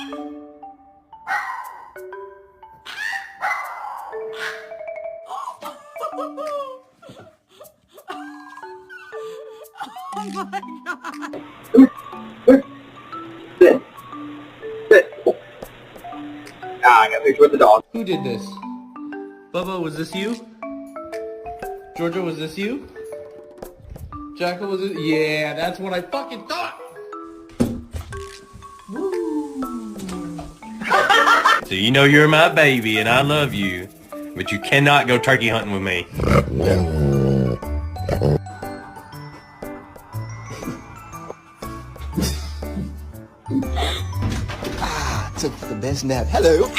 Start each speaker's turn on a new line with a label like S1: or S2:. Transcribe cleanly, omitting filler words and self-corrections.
S1: Oh my god.
S2: Sit. Sit. Ah, I got picture with the dog.
S3: Who did this? Bubba, was this you? Georgia, was this you? Jackal, was it? Yeah, that's what I fucking thought!
S4: So you know you're my baby and I love you, but you cannot go turkey hunting with me.
S5: Took the best nap. Hello.